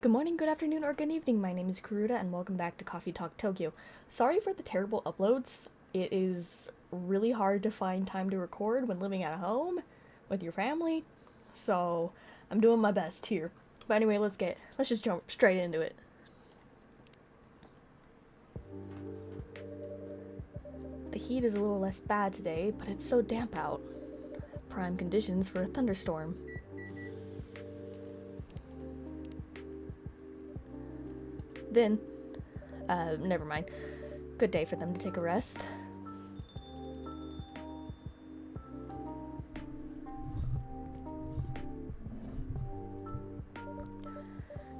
Good morning, good afternoon, or good evening. My name is Kuruda, and welcome back to Coffee Talk Tokyo. Sorry for the terrible uploads. It is really hard to find time to record when living at home with your family, so I'm doing my best here. But anyway, let's just jump straight into it. The heat is a little less bad today, but it's so damp out. Prime conditions for a thunderstorm. Then, never mind. Good day for them to take a rest.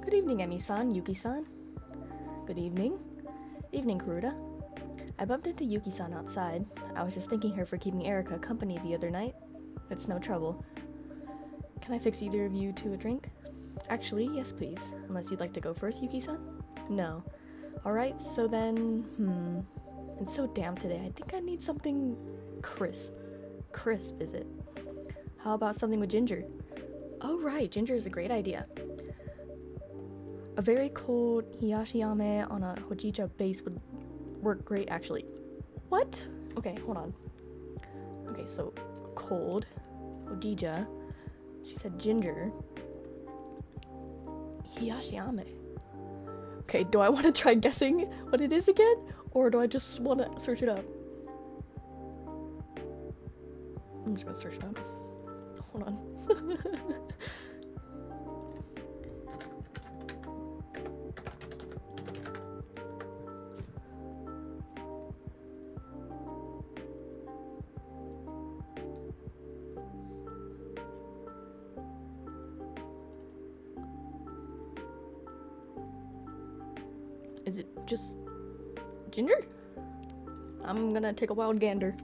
Good evening, Emi-san, Yuki-san. Good evening. Evening, Kuruda. I bumped into Yuki-san outside. I was just thanking her for keeping Erika company the other night. It's no trouble. Can I fix either of you two a drink? Actually, yes please. Unless you'd like to go first, Yuki-san? No. Alright, so then, It's so damp today. I think I need something crisp. Crisp, is it? How about something with ginger? Oh right, ginger is a great idea. A very cold hiyashiyame on a hojicha base would work great, actually. What? Okay, hold on. Okay, so cold, hojicha. She said ginger. Hiyashiyame. Okay, do I want to try guessing what it is again? Or do I just want to search it up? I'm just gonna search it up. Hold on. Is it just ginger? I'm gonna take a wild gander.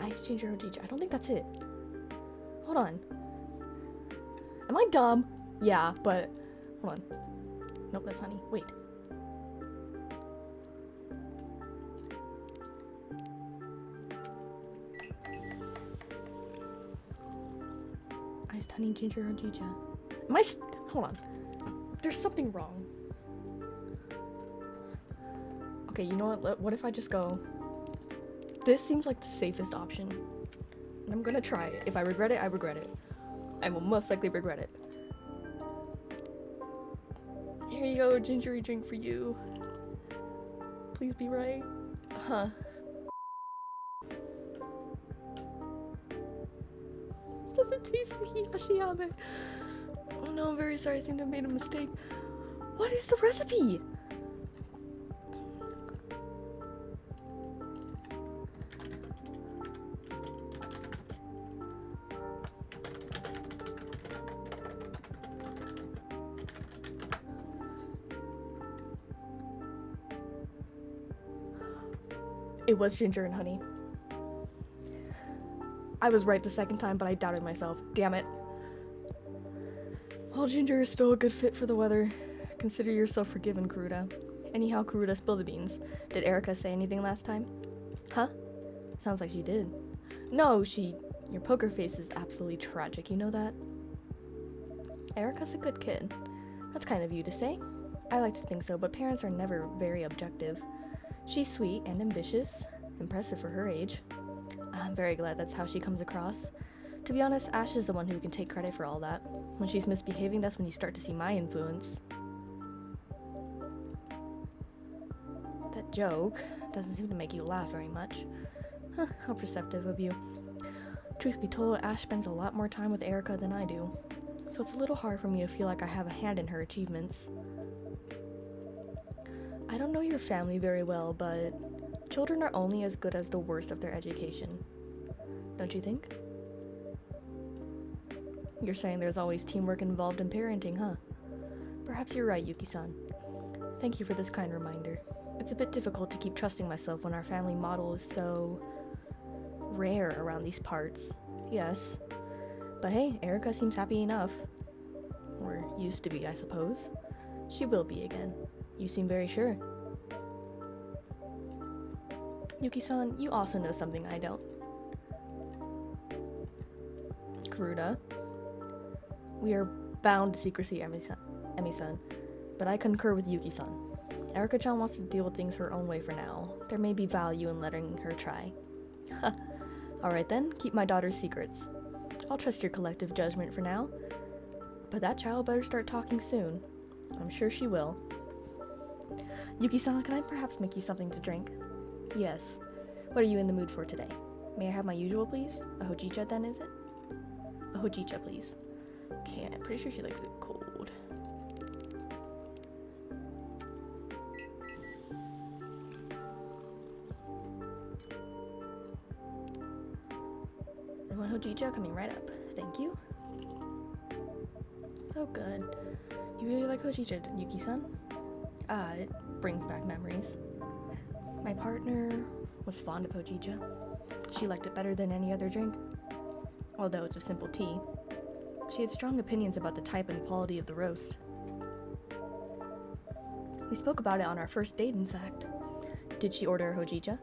Ice ginger hojicha. I don't think that's it. Hold on. Am I dumb? Yeah, but hold on. Nope, that's honey. Wait. Iced honey ginger hojicha. Hold on. There's something wrong. Okay, you know what? What if I just go? This seems like the safest option. And I'm gonna try it. If I regret it, I regret it. I will most likely regret it. Here you go, gingery drink for you. Please be right. Huh. This doesn't taste like hiyashiyame. Oh no, I'm very sorry. I seem to have made a mistake. What is the recipe? It was ginger and honey. I was right the second time, but I doubted myself. Damn it. Well, ginger is still a good fit for the weather. Consider yourself forgiven, Kuruda. Anyhow, Kuruda, spill the beans. Did Erika say anything last time? Huh? Sounds like she did. No, Your poker face is absolutely tragic, you know that? Erika's a good kid. That's kind of you to say. I like to think so, but parents are never very objective. She's sweet and ambitious. Impressive for her age. I'm very glad that's how she comes across. To be honest, Ash is the one who can take credit for all that. When she's misbehaving, that's when you start to see my influence. That joke doesn't seem to make you laugh very much. Huh, how perceptive of you. Truth be told, Ash spends a lot more time with Erika than I do, so it's a little hard for me to feel like I have a hand in her achievements. I don't know your family very well, but children are only as good as the worst of their education. Don't you think? You're saying there's always teamwork involved in parenting, huh? Perhaps you're right, Yuki-san. Thank you for this kind reminder. It's a bit difficult to keep trusting myself when our family model is so rare around these parts. Yes. But hey, Erika seems happy enough. Or used to be, I suppose. She will be again. You seem very sure. Yuki-san, you also know something I don't. Kuruda, We are bound to secrecy, Emi-san, but I concur with Yuki-san. Erika-chan wants to deal with things her own way for now. There may be value in letting her try. Alright then, keep my daughter's secrets. I'll trust your collective judgment for now. But that child better start talking soon. I'm sure she will. Yuki-san, can I perhaps make you something to drink? Yes. What are you in the mood for today? May I have my usual, please? A hojicha then, is it? A hojicha, please. Okay, I'm pretty sure she likes it cold. And one hojicha coming right up. Thank you. So good. You really like hojicha, Yuki-san? Ah, it brings back memories. My partner was fond of hojicha. She liked it better than any other drink. Although it's a simple tea. She had strong opinions about the type and quality of the roast. We spoke about it on our first date, in fact. Did she order hojicha?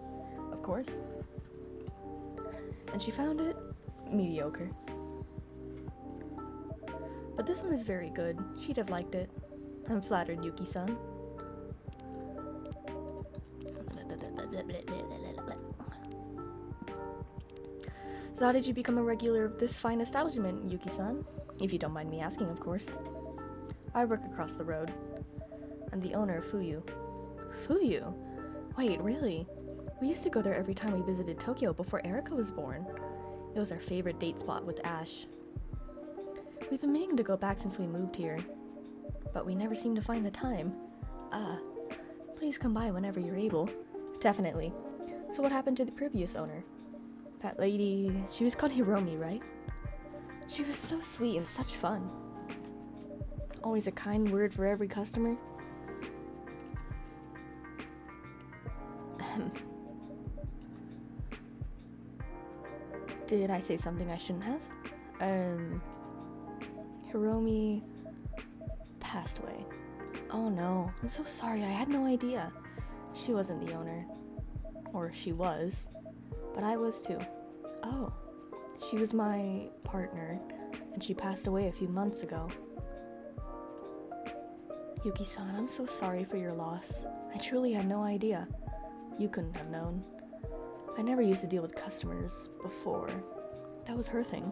Of course. And she found it mediocre. But this one is very good. She'd have liked it. I'm flattered, Yuki-san. So how did you become a regular of this fine establishment, Yuki-san? If you don't mind me asking, of course. I work across the road. I'm the owner of Fuyu. Fuyu? Wait, really? We used to go there every time we visited Tokyo before Erika was born. It was our favorite date spot with Ash. We've been meaning to go back since we moved here, but we never seem to find the time. Please come by whenever you're able. Definitely. So what happened to the previous owner? That lady, she was called Hiromi, right? She was so sweet and such fun. Always a kind word for every customer. Did I say something I shouldn't have? Hiromi passed away. Oh no, I'm so sorry, I had no idea. She wasn't the owner. Or she was. But I was too. Oh. She was my partner, and she passed away a few months ago. Yuki-san, I'm so sorry for your loss. I truly had no idea. You couldn't have known. I never used to deal with customers before. That was her thing.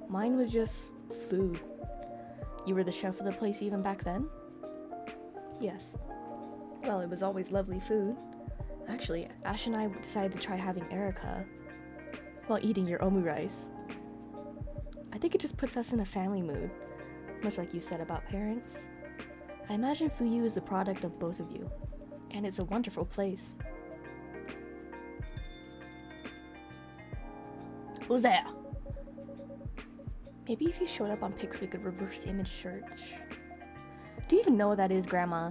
Mine was just food. You were the chef of the place even back then? Yes. Well, it was always lovely food. Actually, Ash and I decided to try having Erika while eating your omurice. I think it just puts us in a family mood, much like you said about parents. I imagine Fuyu is the product of both of you, and it's a wonderful place. Who's there? Maybe if you showed up on pics we could reverse image search. Do you even know what that is, Grandma?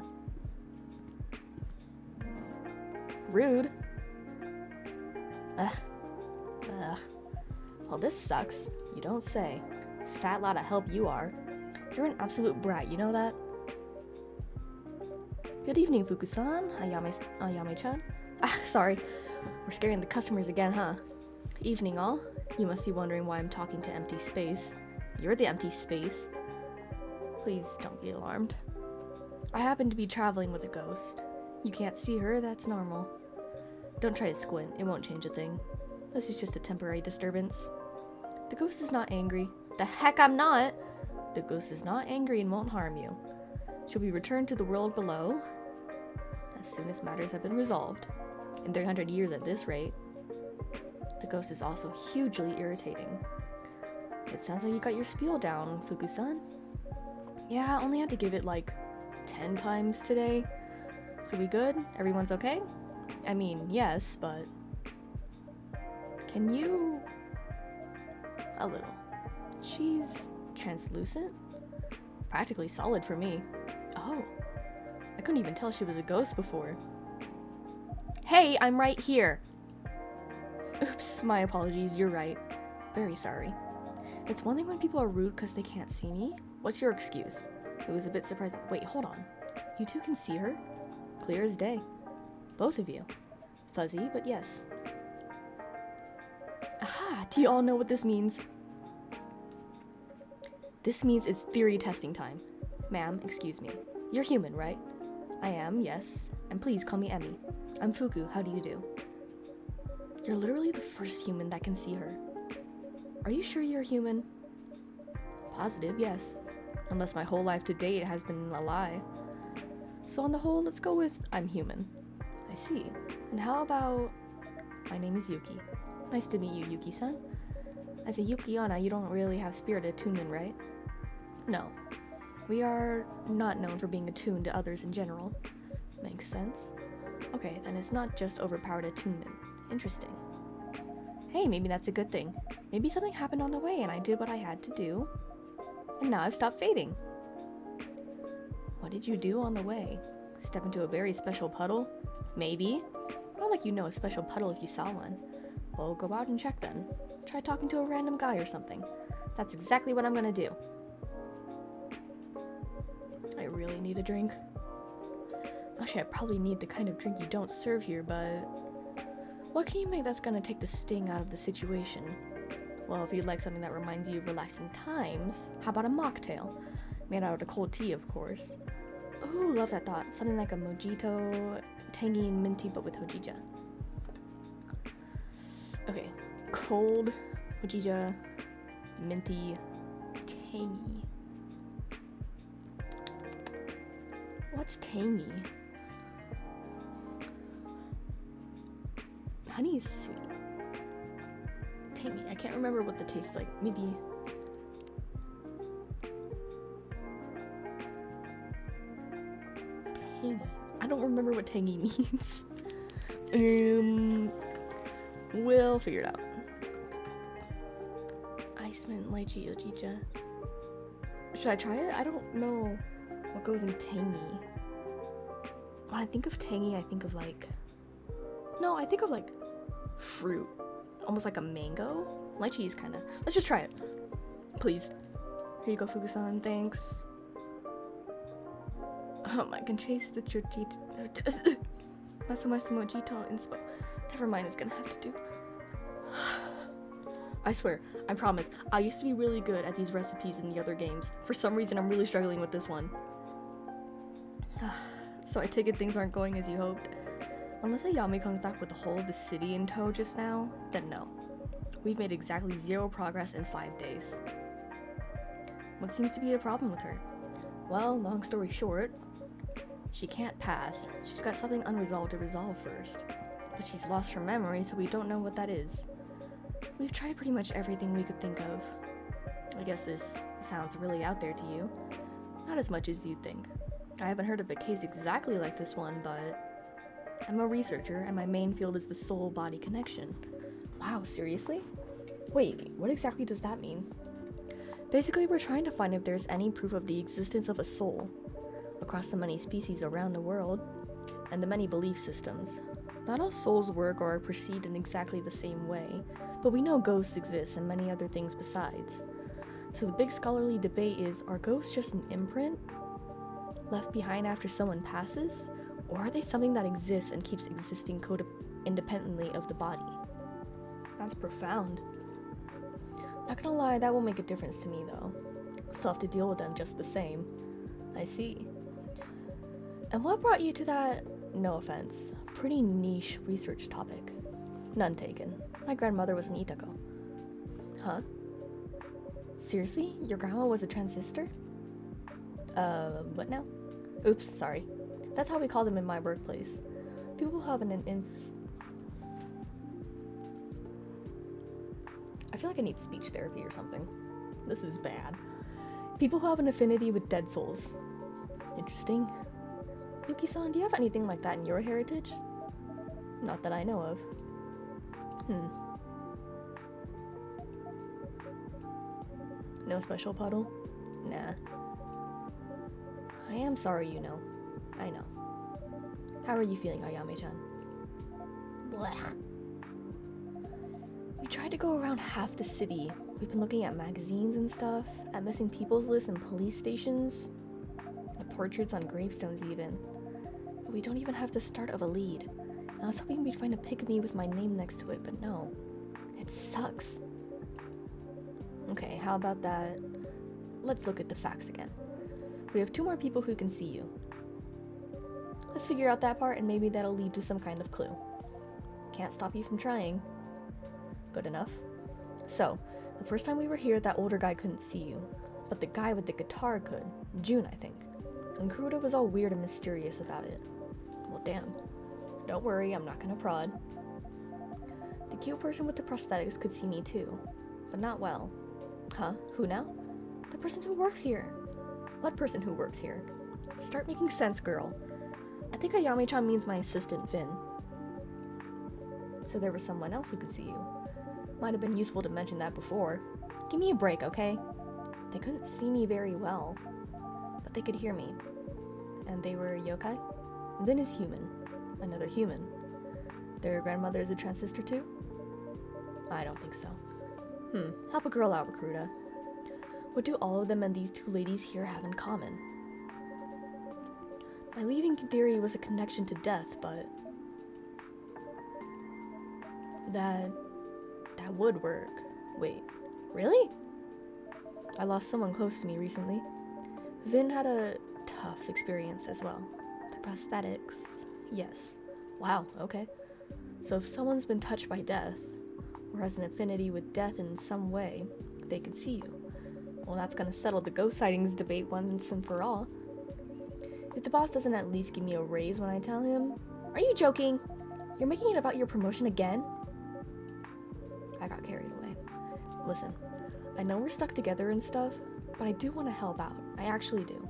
Rude. Ugh. Well, this sucks. You don't say. Fat lot of help you are. You're an absolute brat, you know that? Good evening, Fuku-san. Ayame-chan. Sorry. We're scaring the customers again, huh? Evening, all. You must be wondering why I'm talking to empty space. You're the empty space. Please don't be alarmed. I happen to be traveling with a ghost. You can't see her, that's normal. Don't try to squint, it won't change a thing. This is just a temporary disturbance. The ghost is not angry. The heck I'm not! The ghost is not angry and won't harm you. She'll be returned to the world below as soon as matters have been resolved. In 300 years at this rate. The ghost is also hugely irritating. It sounds like you got your spiel down, Fuku-san. Yeah, I only had to give it like 10 times today. So we good? Everyone's okay? I mean, yes, but... Can you... A little. She's translucent? Practically solid for me. Oh. I couldn't even tell she was a ghost before. Hey, I'm right here! Oops, my apologies, you're right. Very sorry. It's one thing when people are rude because they can't see me. What's your excuse? It was a bit surprising. Wait, hold on. You two can see her? Clear as day. Both of you. Fuzzy, but yes. Aha! Do you all know what this means? This means it's theory testing time. Ma'am, excuse me. You're human, right? I am, yes. And please call me Emmy. I'm Fuku, how do you do? You're literally the first human that can see her. Are you sure you're human? Positive, yes. Unless my whole life to date has been a lie. So on the whole, let's go with I'm human. I see. And how about... My name is Yuki. Nice to meet you, Yuki-san. As a Yukiana, you don't really have spirit attunement, right? No. We are not known for being attuned to others in general. Makes sense. Okay, then it's not just overpowered attunement. Interesting. Hey, maybe that's a good thing. Maybe something happened on the way and I did what I had to do. And now I've stopped fading. What did you do on the way? Step into a very special puddle? Maybe. Not like you know a special puddle if you saw one. Well, go out and check then. Try talking to a random guy or something. That's exactly what I'm gonna do. I really need a drink. Actually, I probably need the kind of drink you don't serve here, but... What can you make that's gonna take the sting out of the situation? Well, if you'd like something that reminds you of relaxing times, how about a mocktail? Made out of cold tea, of course. Ooh, love that thought. Something like a mojito, tangy and minty, but with hojija. Okay, cold, hojija, minty, tangy. What's tangy? Honey is sweet. Tangy. I can't remember what the taste is like. Maybe. Tangy. I don't remember what tangy means. We'll figure it out. Ice mint, lychee, ojija. Should I try it? I don't know what goes in tangy. When I think of tangy, I think of like... No, I think of like fruit. Almost like a mango. Lychee is kind of... Let's just try it. Please. Here you go, Fuku-san. Thanks. I can chase the chojito. Not so much the mojito inspo. Never mind, it's gonna have to do. I swear, I promise, I used to be really good at these recipes in the other games. For some reason, I'm really struggling with this one. So I take it things aren't going as you hoped. Unless Ayami comes back with the whole of the city in tow just now, then no. We've made exactly 0 progress in 5 days. What seems to be the problem with her? Well, long story short, she can't pass. She's got something unresolved to resolve first. But she's lost her memory, so we don't know what that is. We've tried pretty much everything we could think of. I guess this sounds really out there to you. Not as much as you'd think. I haven't heard of a case exactly like this one, but I'm a researcher and my main field is the soul-body connection. Wow, seriously? Wait, what exactly does that mean? Basically, we're trying to find if there's any proof of the existence of a soul across the many species around the world and the many belief systems. Not all souls work or are perceived in exactly the same way, but we know ghosts exist and many other things besides. So the big scholarly debate is, are ghosts just an imprint left behind after someone passes? Or are they something that exists and keeps existing independently of the body? That's profound. Not gonna lie, that won't make a difference to me though. Still have to deal with them just the same. I see. And what brought you to that, no offense, pretty niche research topic? None taken. My grandmother was an Itako. Huh? Seriously? Your grandma was a transistor? What now? Oops, sorry. That's how we call them in my workplace. People have I feel like I need speech therapy or something. This is bad. People who have an affinity with dead souls. Interesting. Yuki-san, do you have anything like that in your heritage? Not that I know of. No special puddle? Nah. I am sorry, you know. I know. How are you feeling, Ayame-chan? Blech. We tried to go around half the city. We've been looking at magazines and stuff, at missing people's lists and police stations, at portraits on gravestones even. But we don't even have the start of a lead. I was hoping we'd find a pic of me with my name next to it, but no. It sucks. Okay, how about that let's look at the facts again. We have 2 more people who can see you. Let's figure out that part and maybe that'll lead to some kind of clue. Can't stop you from trying. Good enough. So, the first time we were here, that older guy couldn't see you, but the guy with the guitar could. June, I think. And Kuruda was all weird and mysterious about it. Well, damn. Don't worry, I'm not gonna prod. The cute person with the prosthetics could see me too, but not well. Huh? Who now? The person who works here. What person who works here? Start making sense, girl. I think Ayame-chan means my assistant, Vin. So there was someone else who could see you. Might have been useful to mention that before. Give me a break, okay? They couldn't see me very well, but they could hear me. And they were yokai? Vin is human. Another human. Their grandmother is a transistor too? I don't think so. Help a girl out, Kuruda. What do all of them and these 2 ladies here have in common? My leading theory was a connection to death, but that would work. Wait, really? I lost someone close to me recently. Vin had a tough experience as well. The prosthetics, yes. Wow, okay. So if someone's been touched by death, or has an affinity with death in some way, they can see you. Well, that's gonna settle the ghost sightings debate once and for all. If the boss doesn't at least give me a raise when I tell him... Are you joking? You're making it about your promotion again? I got carried away. Listen, I know we're stuck together and stuff, but I do want to help out. I actually do.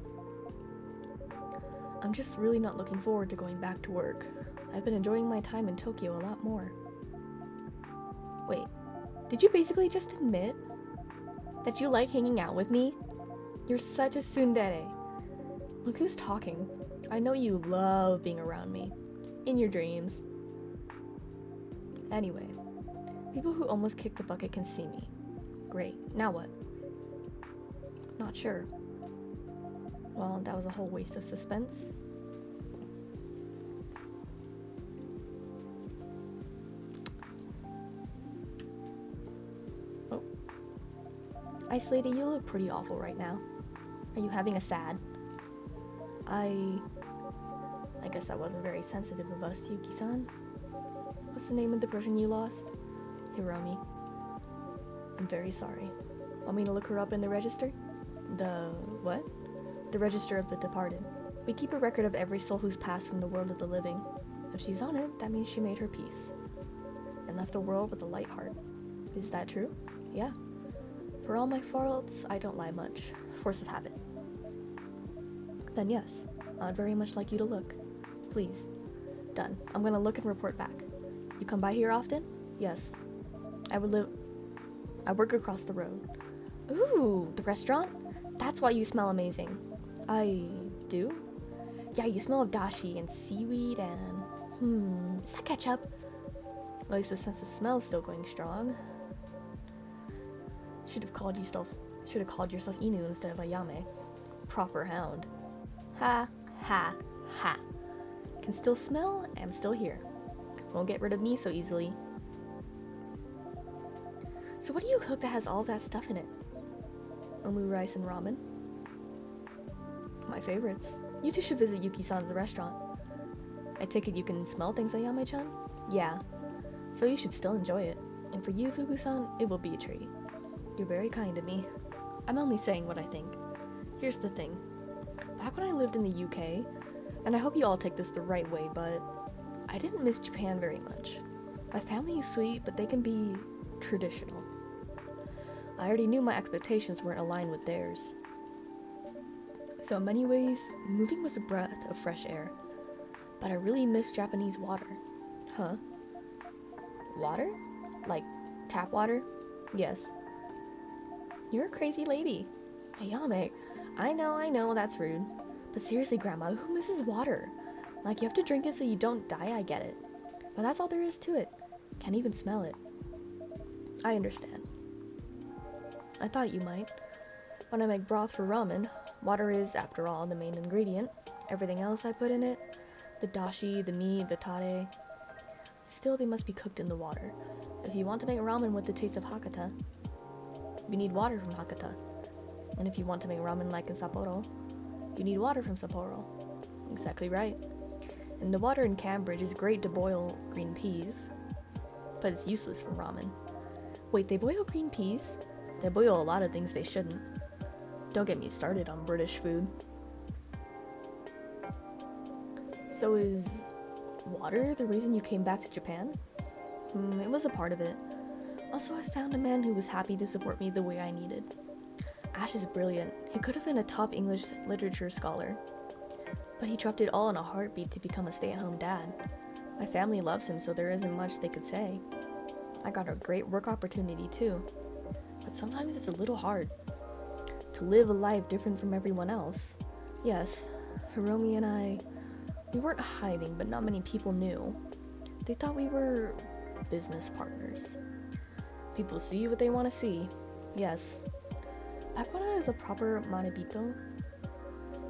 I'm just really not looking forward to going back to work. I've been enjoying my time in Tokyo a lot more. Wait, did you basically just admit that you like hanging out with me? You're such a tsundere. Look who's talking. I know you love being around me. In your dreams. Anyway, people who almost kicked the bucket can see me. Great, now what? Not sure. Well, that was a whole waste of suspense. Oh. Ice Lady, you look pretty awful right now. Are you having a sad? I guess that wasn't very sensitive of us, Yuki-san. What's the name of the person you lost? Hiromi. I'm very sorry. Want me to look her up in the register? The what? The register of the departed. We keep a record of every soul who's passed from the world of the living. If she's on it, that means she made her peace. And left the world with a light heart. Is that true? Yeah. For all my faults, I don't lie much. Force of habit. Then yes, I'd very much like you to look. Please. Done. I'm gonna look and report back. You come by here often? Yes. I work across the road. Ooh, the restaurant? That's why you smell amazing. I do? Yeah, you smell of dashi and seaweed and... is that ketchup? At least the sense of smell is still going strong. Should have called yourself Inu instead of Ayame. Proper hound. Ha, ha, ha. Can still smell, I'm still here. Won't get rid of me so easily. So what do you cook that has all that stuff in it? Omu rice and ramen? My favorites. You two should visit Yuki-san's restaurant. I take it you can smell things, Ayame-chan? Yeah. So you should still enjoy it. And for you, Fugu-san, it will be a treat. You're very kind to me. I'm only saying what I think. Here's the thing. Back when I lived in the UK, and I hope you all take this the right way, but I didn't miss Japan very much. My family is sweet, but they can be traditional. I already knew my expectations weren't aligned with theirs. So in many ways, moving was a breath of fresh air. But I really miss Japanese water. Huh? Water? Like tap water? Yes. You're a crazy lady. Ayame, I know, that's rude. But seriously, Grandma, who misses water? Like, you have to drink it so you don't die, I get it. But that's all there is to it. Can't even smell it. I understand. I thought you might. When I make broth for ramen, water is, after all, the main ingredient. Everything else I put in it, the dashi, the meat, the tare, still they must be cooked in the water. If you want to make ramen with the taste of Hakata, we need water from Hakata. And if you want to make ramen like in Sapporo, you need water from Sapporo. Exactly right. And the water in Cambridge is great to boil green peas, but it's useless for ramen. Wait, they boil green peas? They boil a lot of things they shouldn't. Don't get me started on British food. So is water the reason you came back to Japan? It was a part of it. Also, I found a man who was happy to support me the way I needed. Ash is brilliant. He could have been a top English literature scholar, but he dropped it all in a heartbeat to become a stay-at-home dad. My family loves him, so there isn't much they could say. I got a great work opportunity too, but sometimes it's a little hard to live a life different from everyone else. Yes, Hiromi and I, we weren't hiding, but not many people knew. They thought we were business partners. People see what they want to see. Yes. Back when I was a proper Manebito,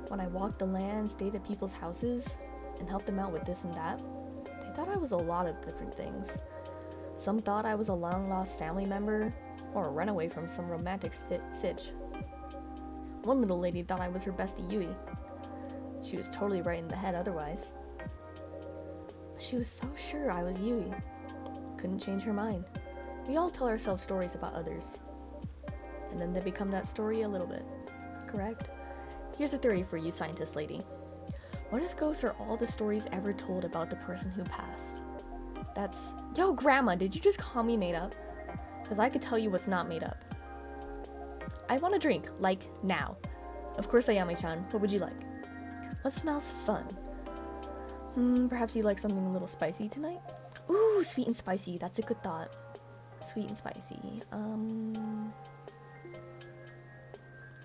when I walked the land, stayed at people's houses, and helped them out with this and that, they thought I was a lot of different things. Some thought I was a long-lost family member, or a runaway from some romantic sitch. One little lady thought I was her bestie Yui. She was totally right in the head otherwise. But she was so sure I was Yui. Couldn't change her mind. We all tell ourselves stories about others, and then they become that story a little bit. Correct? Here's a theory for you, scientist lady. What if ghosts are all the stories ever told about the person who passed? That's... Yo, Grandma, did you just call me made up? Because I could tell you what's not made up. I want a drink, like, now. Of course, Ayame-chan, what would you like? What smells fun? Perhaps you like something a little spicy tonight? Ooh, sweet and spicy, that's a good thought. Sweet and spicy.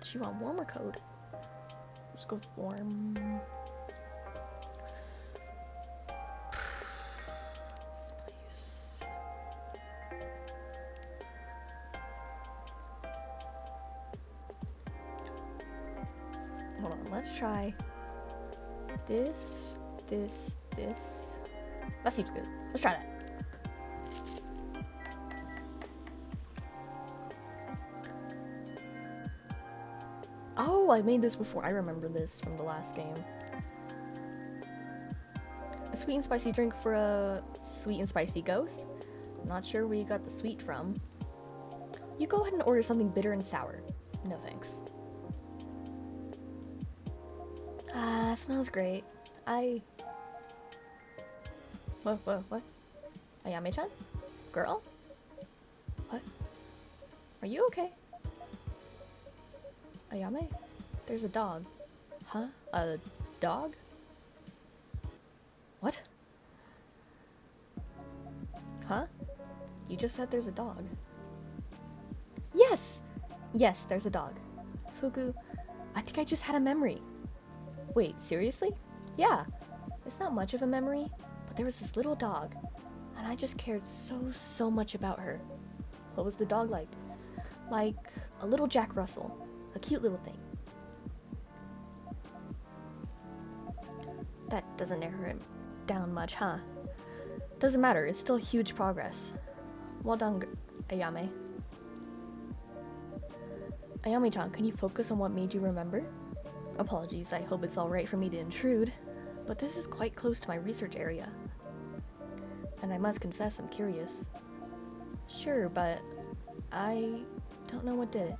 Do you want warm or cold? Let's go with warm. Spice. Hold on, let's try this. That seems good. Let's try that. Oh, I made this before. I remember this from the last game. A sweet and spicy drink for a sweet and spicy ghost? I'm not sure where you got the sweet from. You go ahead and order something bitter and sour. No thanks. Ah, smells great. What? Ayame-chan? Girl? What? Are you okay? Ayame? There's a dog. Huh? A dog? What? Huh? You just said there's a dog. Yes! Yes, there's a dog. Fugu, I think I just had a memory. Wait, seriously? Yeah. It's not much of a memory, but there was this little dog, and I just cared so much about her. What was the dog like? Like a little Jack Russell. A cute little thing. That doesn't narrow him down much, huh? Doesn't matter, it's still huge progress. Well done, Ayame. Ayame-chan, can you focus on what made you remember? Apologies, I hope it's alright for me to intrude, but this is quite close to my research area. And I must confess I'm curious. Sure, but I don't know what did it.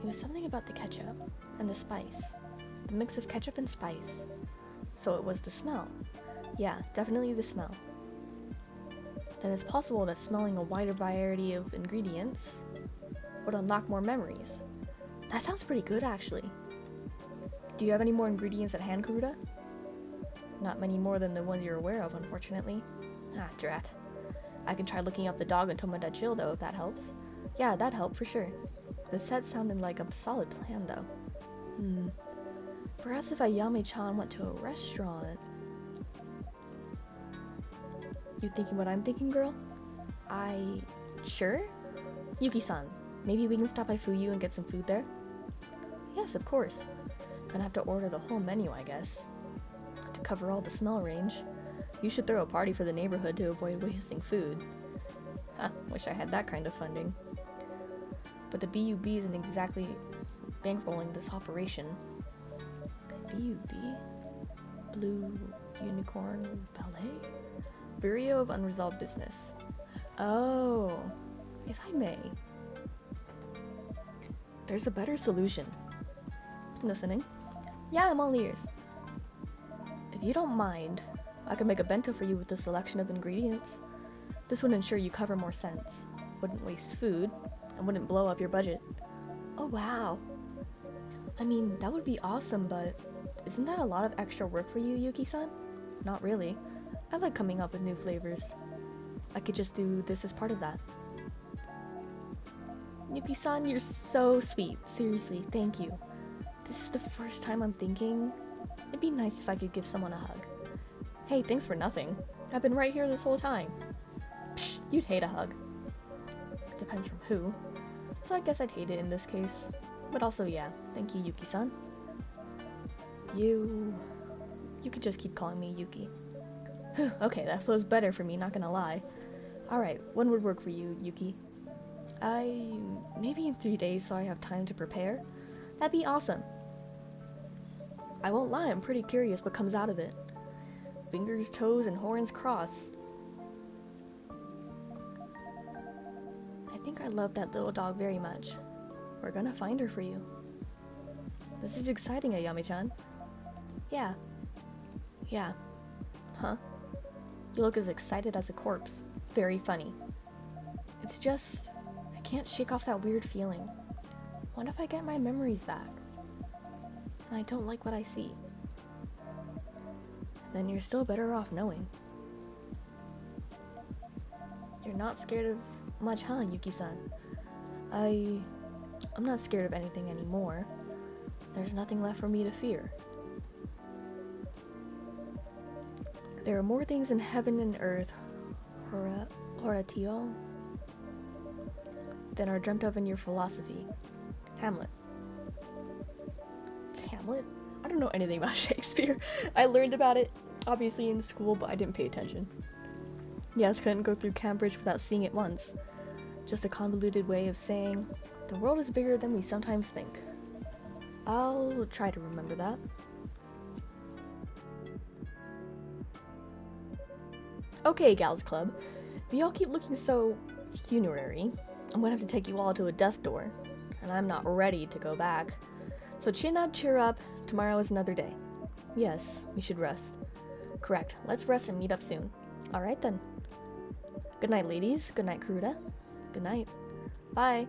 It was something about the ketchup and the spice. The mix of ketchup and spice. So it was the smell. Yeah, definitely the smell. Then it's possible that smelling a wider variety of ingredients would unlock more memories. That sounds pretty good, actually. Do you have any more ingredients at hand, Kuruda? Not many more than the ones you're aware of, unfortunately. Ah, drat. I can try looking up the dog in Tomodachi, though, if that helps. Yeah, that'd help for sure. The set sounded like a solid plan, though. Perhaps if Ayame-chan went to a restaurant... You thinking what I'm thinking, girl? Sure? Yuki-san, maybe we can stop by Fuyu and get some food there? Yes, of course. Gonna have to order the whole menu, I guess. To cover all the smell range. You should throw a party for the neighborhood to avoid wasting food. Wish I had that kind of funding. But the BUB isn't exactly bankrolling this operation. B.U.B. Blue Unicorn Ballet? Bureau of Unresolved Business. Oh, if I may. There's a better solution. Listening? Yeah, I'm all ears. If you don't mind, I could make a bento for you with a selection of ingredients. This would ensure you cover more cents, wouldn't waste food, and wouldn't blow up your budget. Oh wow. I mean, that would be awesome, but isn't that a lot of extra work for you, Yuki-san? Not really. I like coming up with new flavors. I could just do this as part of that. Yuki-san, you're so sweet. Seriously, thank you. This is the first time I'm thinking it'd be nice if I could give someone a hug. Hey, thanks for nothing. I've been right here this whole time. Psh, you'd hate a hug. Depends from who. So I guess I'd hate it in this case. But also, yeah, thank you, Yuki-san. You could just keep calling me Yuki. Okay, that flows better for me, not gonna lie. Alright, when would work for you, Yuki? Maybe in 3 days so I have time to prepare. That'd be awesome. I won't lie, I'm pretty curious what comes out of it. Fingers, toes, and horns crossed. I think I love that little dog very much. We're gonna find her for you. This is exciting, Ayame-chan. Yeah. Yeah. Huh? You look as excited as a corpse. Very funny. It's just, I can't shake off that weird feeling. What if I get my memories back? And I don't like what I see? Then you're still better off knowing. You're not scared of much, huh, Yuki-san? I'm not scared of anything anymore. There's nothing left for me to fear. There are more things in heaven and earth, Horatio, than are dreamt of in your philosophy. Hamlet. It's Hamlet? I don't know anything about Shakespeare. I learned about it, obviously, in school, but I didn't pay attention. Yes, couldn't go through Cambridge without seeing it once. Just a convoluted way of saying, the world is bigger than we sometimes think. I'll try to remember that. Okay, Gals Club. If y'all keep looking so funerary, I'm gonna have to take you all to a death door. And I'm not ready to go back. So chin up, cheer up. Tomorrow is another day. Yes, we should rest. Correct. Let's rest and meet up soon. Alright then. Good night, ladies. Good night, Kuruda. Good night. Bye.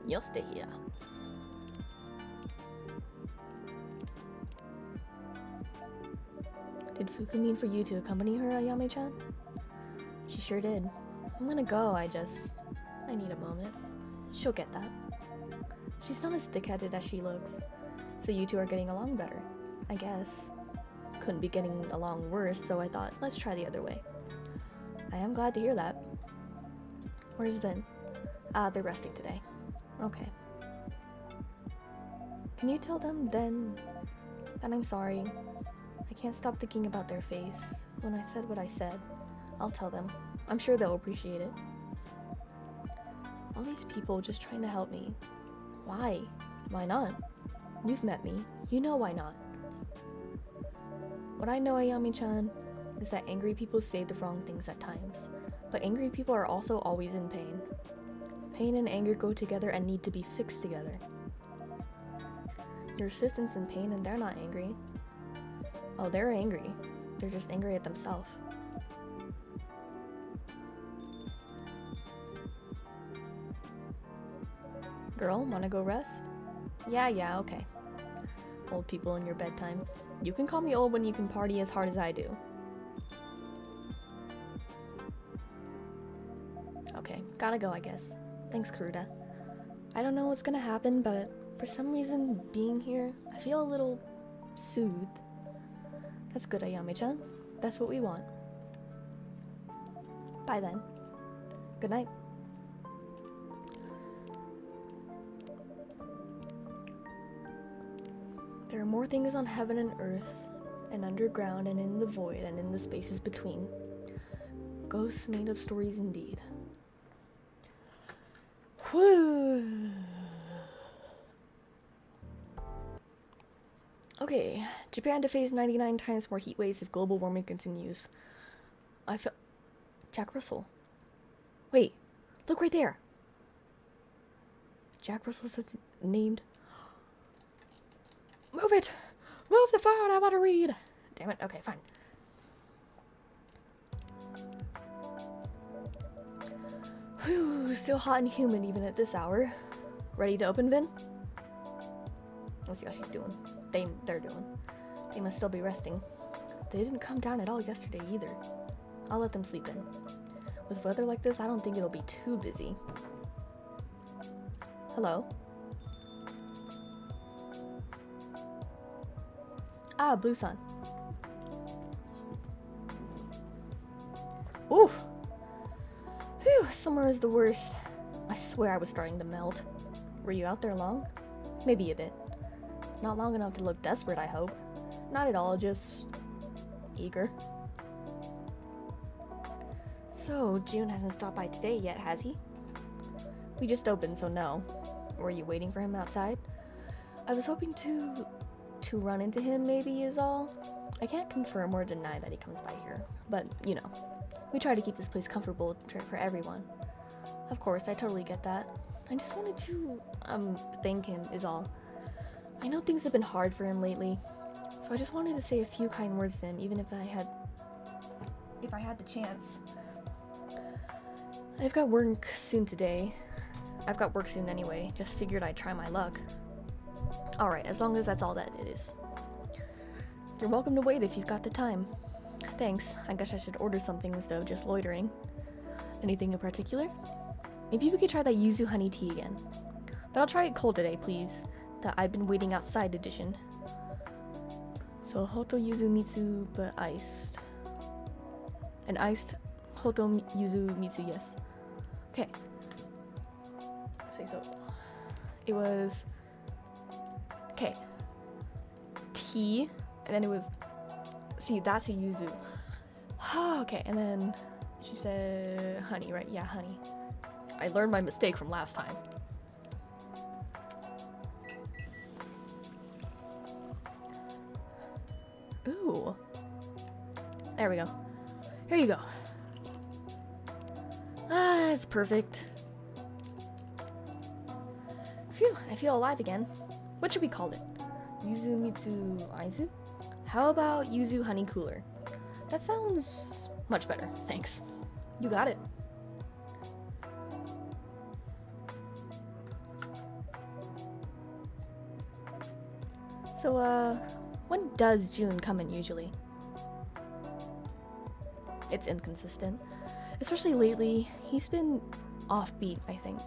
You'll stay here. Did Fuku mean for you to accompany her, Ayame-chan? She sure did. I'm gonna go, I need a moment. She'll get that. She's not as thick-headed as she looks. So you two are getting along better, I guess. Couldn't be getting along worse, so I thought, let's try the other way. I am glad to hear that. Where's Vin? They're resting today. Okay. Can you tell them then that I'm sorry? I can't stop thinking about their face. When I said what I said, I'll tell them. I'm sure they'll appreciate it. All these people just trying to help me. Why? Why not? You've met me. You know why not. What I know, Ayame-chan, is that angry people say the wrong things at times. But angry people are also always in pain. Pain and anger go together and need to be fixed together. Your assistant's in pain and they're not angry. Oh, they're angry. They're just angry at themselves. Girl, wanna go rest? Yeah, okay. Old people in your bedtime. You can call me old when you can party as hard as I do. Okay, gotta go, I guess. Thanks, Kuruda. I don't know what's gonna happen, but for some reason, being here, I feel a little soothed. That's good, Ayame-chan. That's what we want. Bye then. Good night. There are more things on heaven and earth, and underground, and in the void, and in the spaces between. Ghosts made of stories indeed. Whew. Okay, Japan to face 99 times more heat waves if global warming continues. I feel... Jack Russell. Wait, look right there. Jack Russell's named... Move it! Move the phone, I want to read! Damn it, okay, fine. Whew, still hot and humid even at this hour. Ready to open, Vin? Let's see how she's doing. They're doing. They must still be resting. They didn't come down at all yesterday either. I'll let them sleep in. With weather like this, I don't think it'll be too busy. Hello? Ah, Blue Sun. Oof! Phew, summer is the worst. I swear I was starting to melt. Were you out there long? Maybe a bit. Not long enough to look desperate, I hope. Not at all, just... eager. So, June hasn't stopped by today yet, has he? We just opened, so no. Were you waiting for him outside? I was hoping to run into him, maybe, is all. I can't confirm or deny that he comes by here, but, you know. We try to keep this place comfortable for everyone. Of course, I totally get that. I just wanted to, thank him, is all. I know things have been hard for him lately, so I just wanted to say a few kind words to him, even if I had the chance. I've got work soon today. I've got work soon anyway, just figured I'd try my luck. Alright, as long as that's all that it is. You're welcome to wait if you've got the time. Thanks, I guess I should order something instead of just loitering. Anything in particular? Maybe we could try that yuzu honey tea again. But I'll try it cold today, please. The I've been waiting outside edition. So Hoto Yuzu Mitsu, but iced. An iced Hoto Yuzu Mitsu, yes. Okay. Say so. It was... Okay. Tea, and then it was... See, that's a yuzu. Okay, and then she said honey, right? Yeah, honey. I learned my mistake from last time. Ooh. There we go. Here you go. Ah, it's perfect. Phew, I feel alive again. What should we call it? Yuzu Mitsu Aizu? How about Yuzu Honey Cooler? That sounds much better, thanks. You got it. So, when does June come in usually? It's inconsistent. Especially lately, he's been offbeat, I think.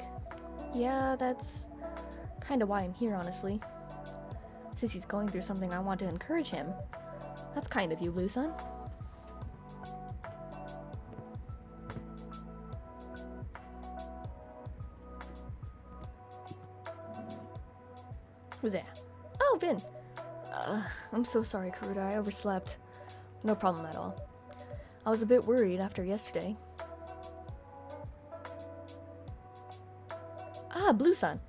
Yeah, that's kinda why I'm here, honestly. Since he's going through something, I want to encourage him. That's kind of you, Blue Sun. Who's that? Oh, Vin! I'm so sorry, Karuta. I overslept. No problem at all. I was a bit worried after yesterday. Ah, Blue Sun.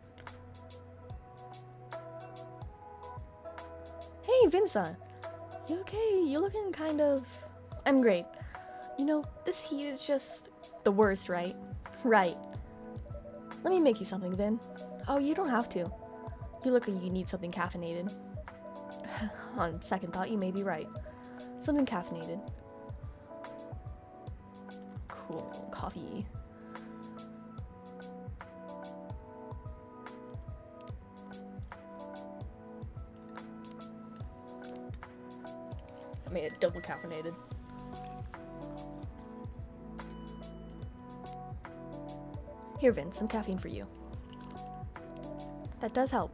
Hey, Vin-san. You okay? You're looking kind of... I'm great. You know, this heat is just the worst, right? Right. Let me make you something, Vin. Oh, you don't have to. You look like you need something caffeinated. On second thought, you may be right. Something caffeinated. Cool. Coffee. I made it double caffeinated. Here, Vin, some caffeine for you. That does help.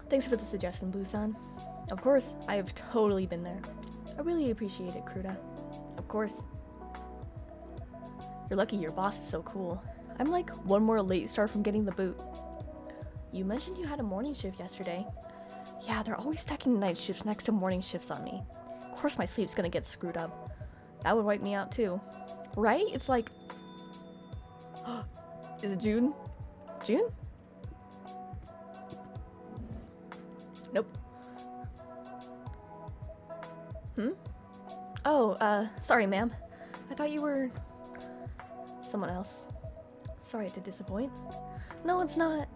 Thanks for the suggestion, Blue-san. Of course, I have totally been there. I really appreciate it, Kruta. Of course. You're lucky your boss is so cool. I'm like one more late start from getting the boot. You mentioned you had a morning shift yesterday. Yeah, they're always stacking night shifts next to morning shifts on me. Of course my sleep's gonna get screwed up. That would wipe me out too. Right? It's like... Is it June? June? Nope. Oh, sorry, ma'am. I thought you were someone else. Sorry to disappoint. No, it's not.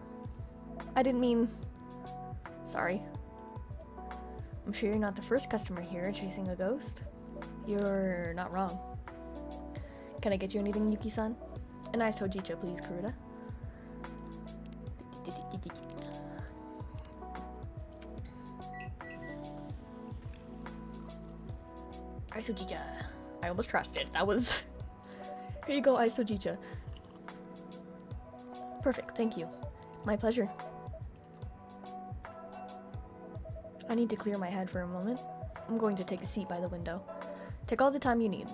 I didn't mean... Sorry. I'm sure you're not the first customer here chasing a ghost. You're not wrong. Can I get you anything, Yuki-san? A nice hojicha, please, Kuruda. Ice hojicha. I almost trashed it. That was... Here you go, ice hojicha. Perfect, thank you. My pleasure. I need to clear my head for a moment. I'm going to take a seat by the window. Take all the time you need.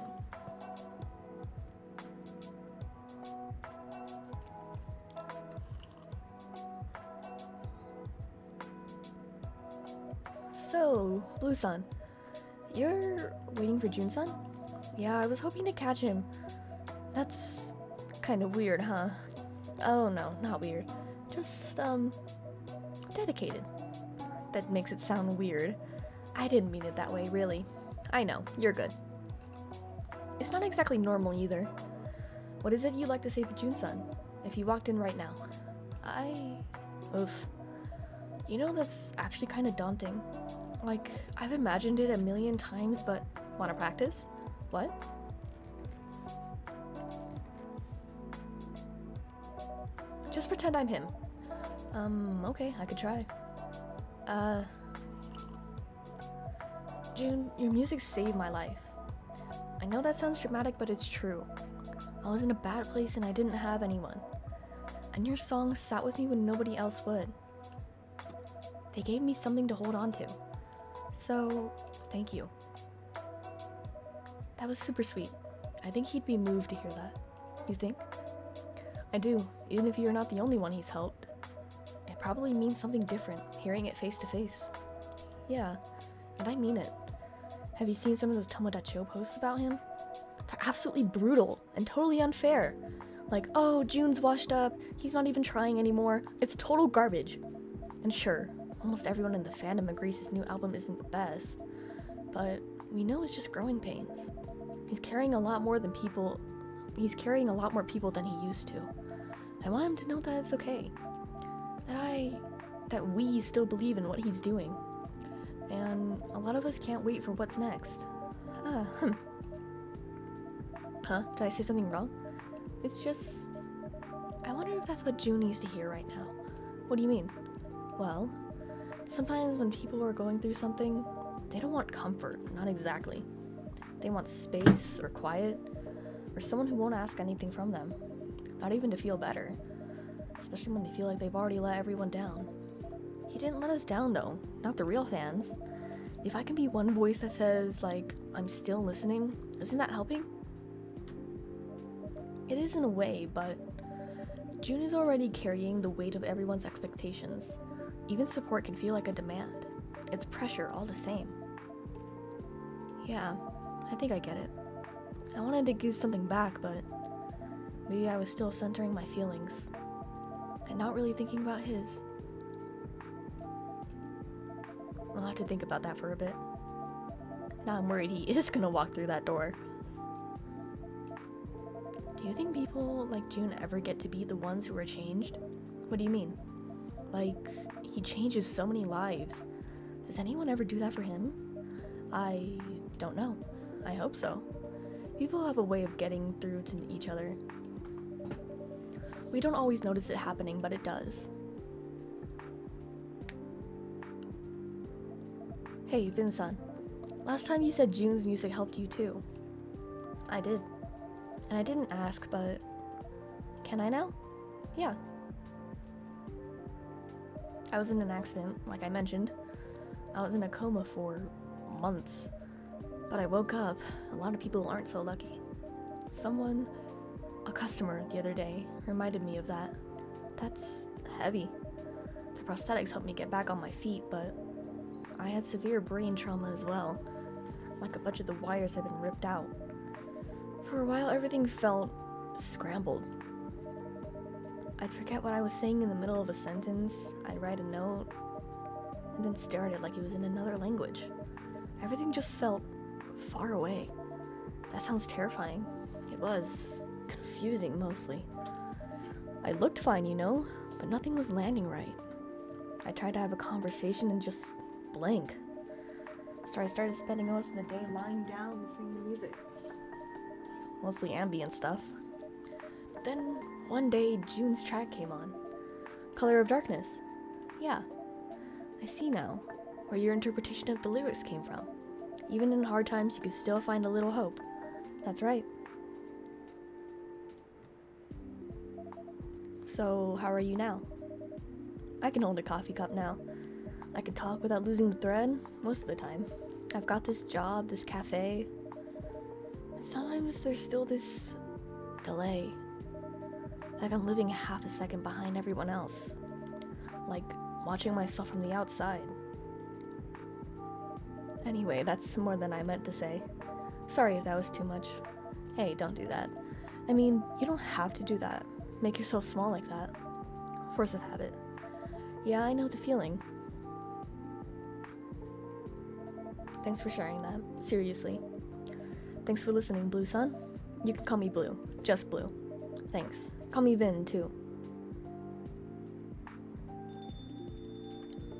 So, Blue-san, you're waiting for Jun-san? Yeah, I was hoping to catch him. That's kind of weird, huh? Oh no, not weird. Just, dedicated. That makes it sound weird. I didn't mean it that way, really. I know, you're good. It's not exactly normal either. What is it you'd like to say to Jun-san? If he walked in right now? Oof. You know, that's actually kind of daunting. Like, I've imagined it a million times, but wanna practice? What? Just pretend I'm him. Okay, I could try. June, your music saved my life. I know that sounds dramatic, but it's true. I was in a bad place and I didn't have anyone. And your songs sat with me when nobody else would. They gave me something to hold on to. So, thank you. That was super sweet. I think he'd be moved to hear that. You think? I do, even if you're not the only one he's helped. It probably means something different, hearing it face to face. Yeah, and I mean it. Have you seen some of those Tomodachi posts about him? They're absolutely brutal and totally unfair. Like, oh, June's washed up, he's not even trying anymore. It's total garbage. And sure, almost everyone in the fandom agrees his new album isn't the best, but we know it's just growing pains. He's carrying a lot more people than he used to. I want him to know that it's okay. That we still believe in what he's doing. And a lot of us can't wait for what's next. Huh? Did I say something wrong? It's just... I wonder if that's what June needs to hear right now. What do you mean? Well, sometimes when people are going through something, they don't want comfort, not exactly. They want space or quiet, or someone who won't ask anything from them. Not even to feel better. Especially when they feel like they've already let everyone down. He didn't let us down though, not the real fans. If I can be one voice that says, like, I'm still listening, isn't that helping? It is in a way, but June is already carrying the weight of everyone's expectations. Even support can feel like a demand. It's pressure all the same. Yeah, I think I get it. I wanted to give something back, but maybe I was still centering my feelings and not really thinking about his. I'll have to think about that for a bit. Now I'm worried he is gonna walk through that door. Do you think people like June ever get to be the ones who are changed? What do you mean? Like, he changes so many lives. Does anyone ever do that for him? I don't know. I hope so. People have a way of getting through to each other. We don't always notice it happening, but it does. Hey, Vin-san. Last time you said June's music helped you too. I did. And I didn't ask, but... Can I now? Yeah. I was in an accident, like I mentioned. I was in a coma for months. But I woke up. A lot of people aren't so lucky. A customer the other day, reminded me of that. That's heavy. The prosthetics helped me get back on my feet, but I had severe brain trauma as well. Like a bunch of the wires had been ripped out. For a while, everything felt scrambled. I'd forget what I was saying in the middle of a sentence, I'd write a note, and then stare at it like it was in another language. Everything just felt far away. That sounds terrifying. It was confusing mostly. I looked fine, you know, but nothing was landing right. I tried to have a conversation and just blank. So I started spending most of the day lying down listening to music. Mostly ambient stuff. But then one day June's track came on. Color of Darkness. Yeah, I see now where your interpretation of the lyrics came from. Even in hard times, you can still find a little hope. That's right. So, how are you now? I can hold a coffee cup now. I can talk without losing the thread, most of the time. I've got this job, this cafe. And sometimes there's still this delay. Like I'm living half a second behind everyone else. Like watching myself from the outside. Anyway, that's more than I meant to say. Sorry if that was too much. Hey, don't do that. I mean, you don't have to do that. Make yourself small like that. Force of habit. Yeah, I know the feeling. Thanks for sharing that. Seriously. Thanks for listening, Blue Sun. You can call me Blue. Just Blue. Thanks. Call me Vin, too.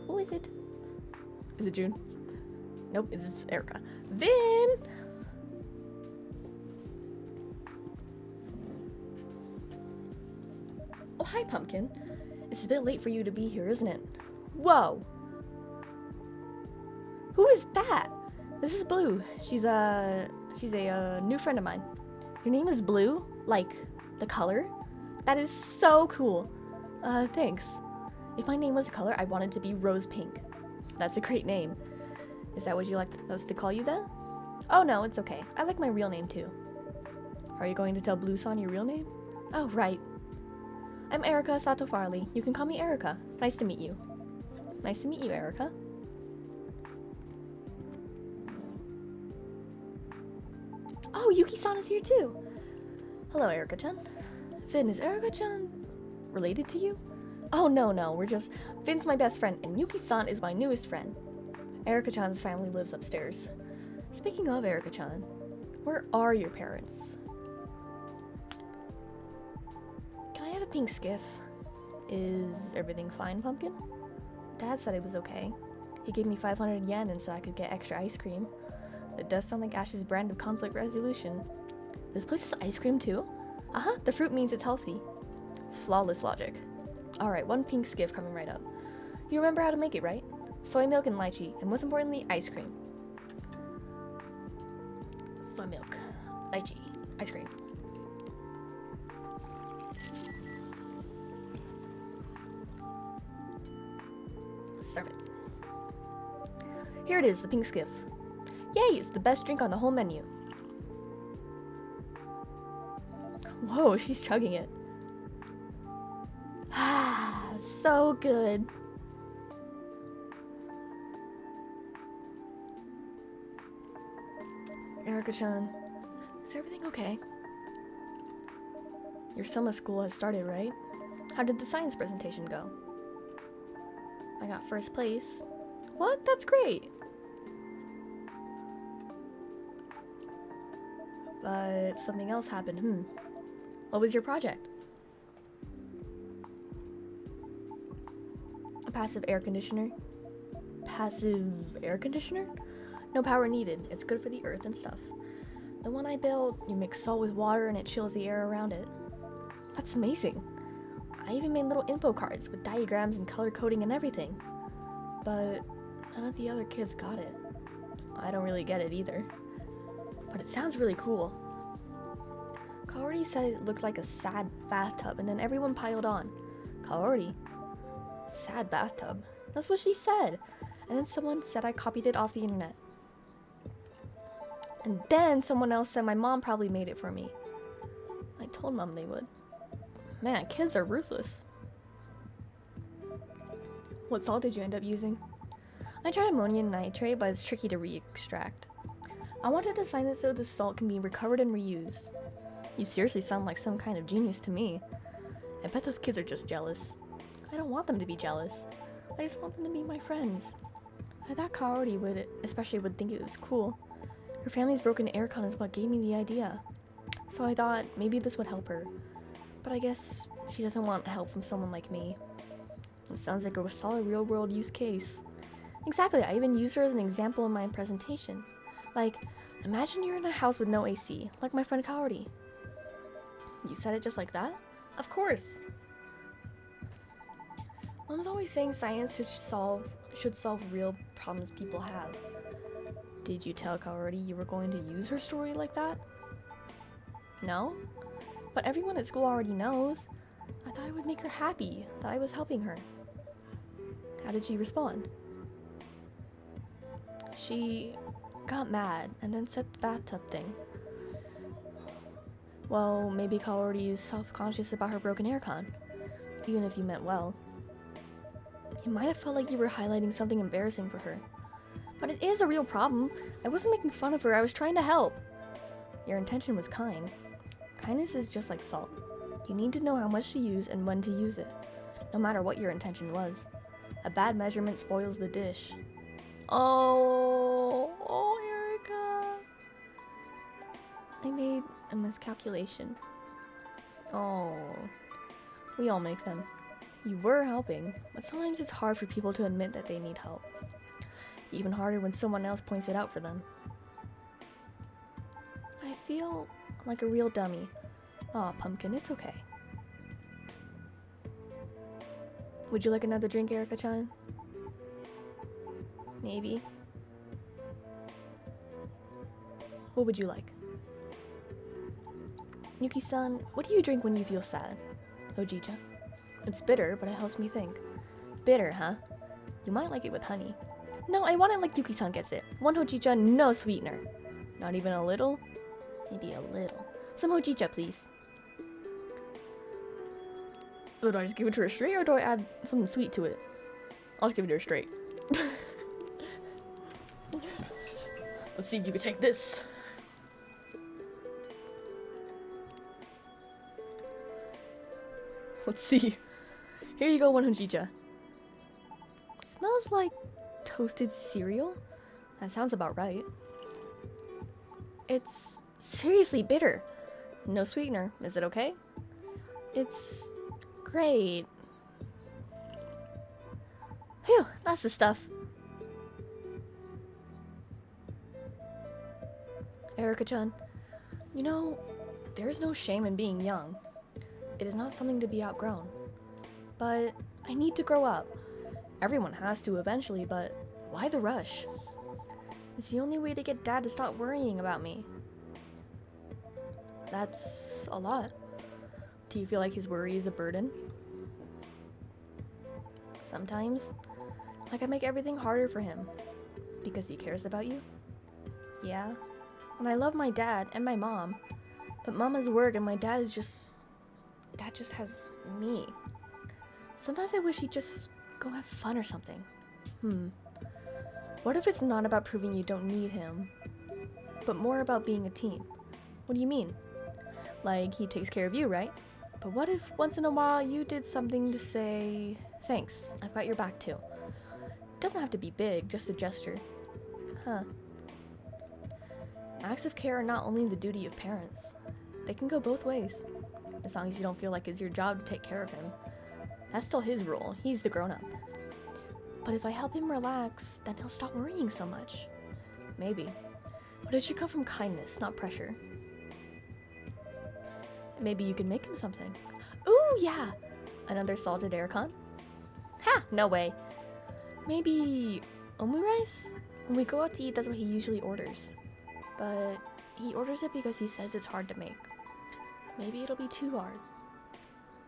Who is it? Is it June? Nope, it's Erica. Vin! Oh, hi, Pumpkin. It's a bit late for you to be here, isn't it? Whoa! Who is that? This is Blue. She's a new friend of mine. Your name is Blue? Like, the color? That is so cool. Thanks. If my name was a color, I'd want it to be Rose Pink. That's a great name. Is that what you like us to call you then? Oh no, it's okay. I like my real name too. Are you going to tell Blue Sun your real name? Oh, right. I'm Erica Sato Farley. You can call me Erica. Nice to meet you. Nice to meet you, Erica. Oh, Yuki-san is here too. Hello, Erica-chan. Vin, is Erica-chan related to you? Oh, no, we're just... Vin's my best friend, and Yuki-san is my newest friend. Erica-chan's family lives upstairs. Speaking of Erica-chan, where are your parents? Can I have a pink skiff? Is everything fine, Pumpkin? Dad said it was okay. He gave me 500 yen and said I could get extra ice cream. It does sound like Ash's brand of conflict resolution. This place is ice cream too? Uh-huh, the fruit means it's healthy. Flawless logic. Alright, one pink skiff coming right up. You remember how to make it, right? Soy milk and lychee, and most importantly, ice cream. Soy milk, lychee, ice cream. Serve it. Here it is, the pink skiff. Yay, it's the best drink on the whole menu. Whoa, she's chugging it. Ah, so good. Erica-chan, is everything okay? Your summer school has started, right? How did the science presentation go? I got first place. What? That's great. But something else happened. What was your project? A passive air conditioner. Passive air conditioner? No power needed. It's good for the earth and stuff. The one I built, you mix salt with water and it chills the air around it. That's amazing. I even made little info cards with diagrams and color coding and everything. But none of the other kids got it. I don't really get it either. But it sounds really cool. Kaori said it looked like a sad bathtub and then everyone piled on. Kaori? Sad bathtub? That's what she said. And then someone said I copied it off the internet. And then someone else said my mom probably made it for me. I told Mom they would. Man, kids are ruthless. What salt did you end up using? I tried ammonium nitrate, but it's tricky to re-extract. I wanted to design it so the salt can be recovered and reused. You seriously sound like some kind of genius to me. I bet those kids are just jealous. I don't want them to be jealous. I just want them to be my friends. I thought Kaori would think it was cool. Her family's broken aircon is what gave me the idea. So I thought maybe this would help her. But I guess she doesn't want help from someone like me. It sounds like a solid real-world use case. Exactly, I even used her as an example in my presentation. Like, imagine you're in a house with no AC, like my friend Kaori. You said it just like that? Of course! Mom's always saying science should solve real problems people have. Did you tell Kaori you were going to use her story like that? No? But everyone at school already knows. I thought it would make her happy that I was helping her. How did she respond? She got mad and then said the bathtub thing. Well, maybe Kaori is self-conscious about her broken aircon, even if you meant well. It might have felt like you were highlighting something embarrassing for her. But it is a real problem. I wasn't making fun of her, I was trying to help. Your intention was kind. Kindness is just like salt. You need to know how much to use and when to use it, no matter what your intention was. A bad measurement spoils the dish. Oh, Erica. I made a miscalculation. Oh, we all make them. You were helping, but sometimes it's hard for people to admit that they need help. Even harder when someone else points it out for them. I feel like a real dummy. Aw, Pumpkin, it's okay. Would you like another drink, Erica-chan? Maybe. What would you like? Yuki-san, what do you drink when you feel sad? Hojicha. It's bitter, but it helps me think. Bitter, huh? You might like it with honey. No, I want it like Yuki-san gets it. One hojicha, no sweetener. Not even a little? Maybe a little. Some hojicha, please. So do I just give it to her straight, or do I add something sweet to it? I'll just give it to her straight. Let's see if you can take this. Let's see. Here you go, one hojicha. Smells like toasted cereal? That sounds about right. It's seriously bitter. No sweetener. Is it okay? It's great. Phew, that's the stuff. Erica-chan, you know, there's no shame in being young. It is not something to be outgrown. But I need to grow up. Everyone has to eventually, but why the rush? It's the only way to get Dad to stop worrying about me. That's a lot. Do you feel like his worry is a burden? Sometimes. Like I make everything harder for him. Because he cares about you? Yeah. And I love my dad and my mom. But Mom has work and my dad is just... Dad just has me. Sometimes I wish he'd just go have fun or something. What if it's not about proving you don't need him, but more about being a team? What do you mean? Like, he takes care of you, right? But what if once in a while you did something to say, thanks, I've got your back too? It doesn't have to be big, just a gesture. Huh. Acts of care are not only the duty of parents. They can go both ways. As long as you don't feel like it's your job to take care of him. That's still his role. He's the grown-up. But if I help him relax, then he'll stop worrying so much. Maybe. But it should come from kindness, not pressure. Maybe you can make him something. Ooh, yeah! Another salted aircon? Ha! No way. Maybe omurice? When we go out to eat, that's what he usually orders. But he orders it because he says it's hard to make. Maybe it'll be too hard.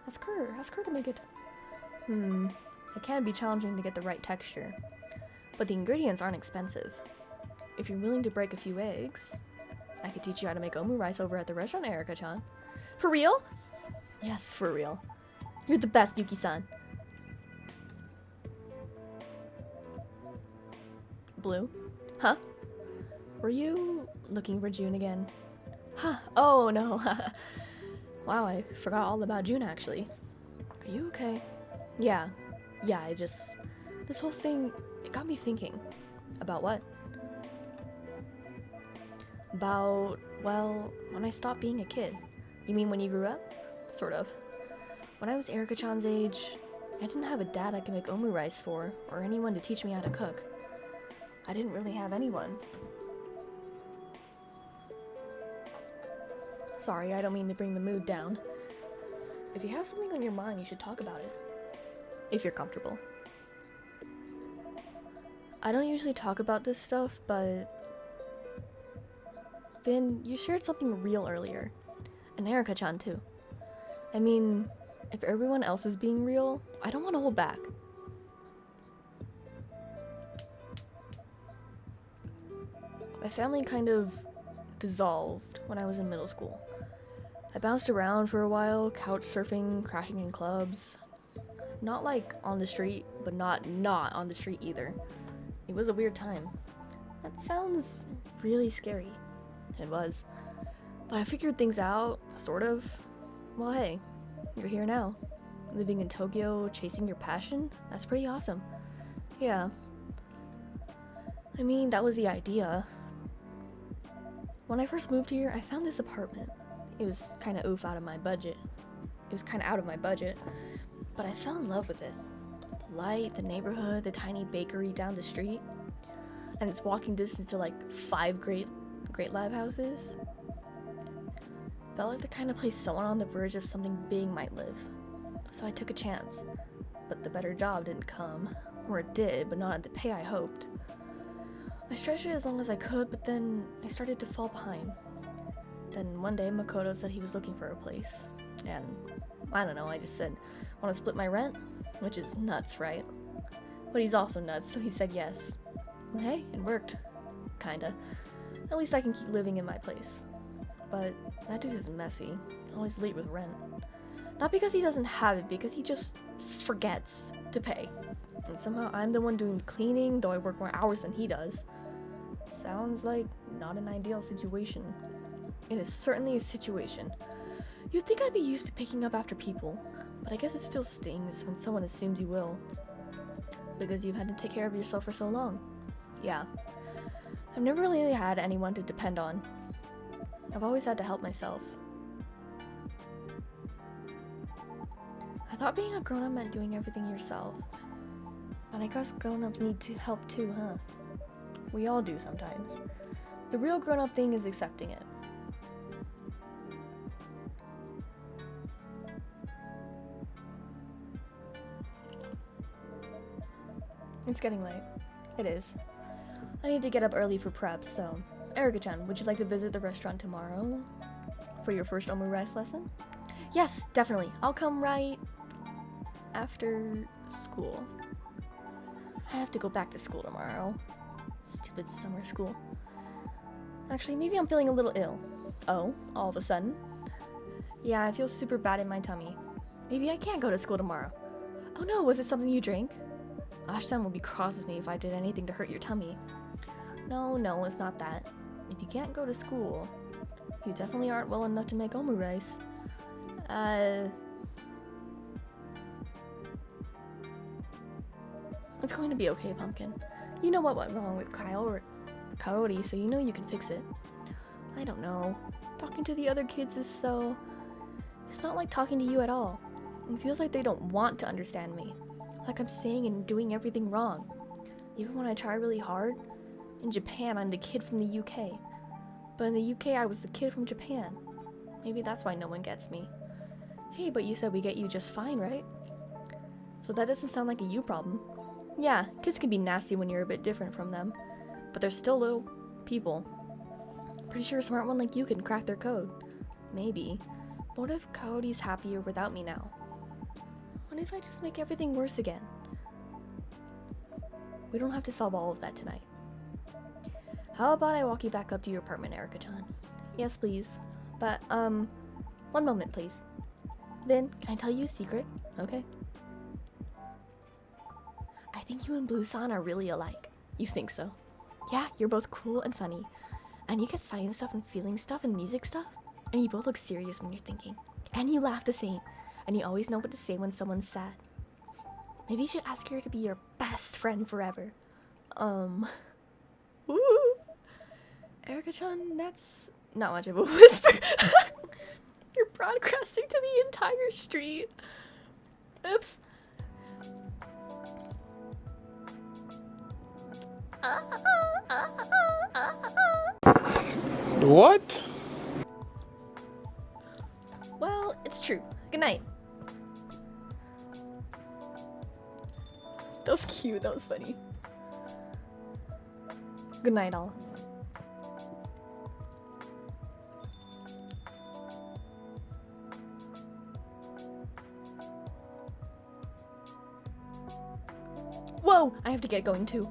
Ask her to make it. It can be challenging to get the right texture. But the ingredients aren't expensive. If you're willing to break a few eggs, I could teach you how to make omurice over at the restaurant, Erica-chan. For real? Yes, for real. You're the best, Yuki-san. Blue? Huh? Were you looking for June again? Huh? Oh, no. Wow, I forgot all about June, actually. Are you okay? Yeah, this whole thing, it got me thinking. About what? About, well, when I stopped being a kid. You mean when you grew up? Sort of. When I was Erica-chan's age, I didn't have a dad I could make omu rice for, or anyone to teach me how to cook. I didn't really have anyone. Sorry, I don't mean to bring the mood down. If you have something on your mind, you should talk about it. If you're comfortable. I don't usually talk about this stuff, but Vin, you shared something real earlier. And Erica-chan too. I mean, if everyone else is being real, I don't want to hold back. My family kind of dissolved when I was in middle school. I bounced around for a while, couch surfing, crashing in clubs. Not like on the street, but not on the street either. It was a weird time. That sounds really scary. It was. But I figured things out, sort of. Well, hey, you're here now. Living in Tokyo, chasing your passion? That's pretty awesome. Yeah. I mean, that was the idea. When I first moved here, I found this apartment. It was kind of out of my budget. But I fell in love with it. The light, the neighborhood, the tiny bakery down the street. And it's walking distance to like 5 great lab houses. Felt like the kind of place someone on the verge of something big might live. So I took a chance. But the better job didn't come. Or it did, but not at the pay I hoped. I stretched it as long as I could, but then I started to fall behind. Then one day Makoto said he was looking for a place. And I don't know, I just said, want to split my rent? Which is nuts, right? But he's also nuts, so he said yes. And hey, it worked. Kinda. At least I can keep living in my place. But that dude is messy. Always late with rent. Not because he doesn't have it, because he just forgets to pay. And somehow I'm the one doing the cleaning, though I work more hours than he does. Sounds like not an ideal situation. It is certainly a situation. You'd think I'd be used to picking up after people, but I guess it still stings when someone assumes you will. Because you've had to take care of yourself for so long. Yeah. I've never really had anyone to depend on. I've always had to help myself. I thought being a grown-up meant doing everything yourself. But I guess grown-ups need to help too, huh? We all do sometimes. The real grown-up thing is accepting it. It's getting late. It is. I need to get up early for prep, so... Erica-chan, would you like to visit the restaurant tomorrow? For your first omu rice lesson? Yes, definitely. I'll come right... after school. I have to go back to school tomorrow. Stupid summer school. Actually, maybe I'm feeling a little ill. Oh, all of a sudden? Yeah, I feel super bad in my tummy. Maybe I can't go to school tomorrow. Oh no, was it something you drank? Ashton will be cross with me if I did anything to hurt your tummy. No, it's not that. If you can't go to school, you definitely aren't well enough to make omu rice. It's going to be okay, Pumpkin. You know what went wrong with Kaori, so you know you can fix it. I don't know. Talking to the other kids is so... It's not like talking to you at all. It feels like they don't want to understand me. Like I'm saying and doing everything wrong. Even when I try really hard. In Japan, I'm the kid from the UK. But in the UK, I was the kid from Japan. Maybe that's why no one gets me. Hey, but you said we get you just fine, right? So that doesn't sound like a you problem. Yeah, kids can be nasty when you're a bit different from them. But they're still little people. Pretty sure a smart one like you can crack their code. Maybe. But what if Kaori's happier without me now? What if I just make everything worse again? We don't have to solve all of that tonight. How about I walk you back up to your apartment, Erica-chan? Yes, please. But, one moment, please. Then, can I tell you a secret? Okay. I think you and Blue-san are really alike. You think so? Yeah, you're both cool and funny. And you get science stuff and feeling stuff and music stuff. And you both look serious when you're thinking. And you laugh the same. And you always know what to say when someone's sad. Maybe you should ask her to be your best friend forever. Erica-chan, that's not much of a whisper. You're broadcasting to the entire street. Oops. What? Well, it's true. Good night. That was cute. That was funny. Good night, all. Whoa! I have to get going too.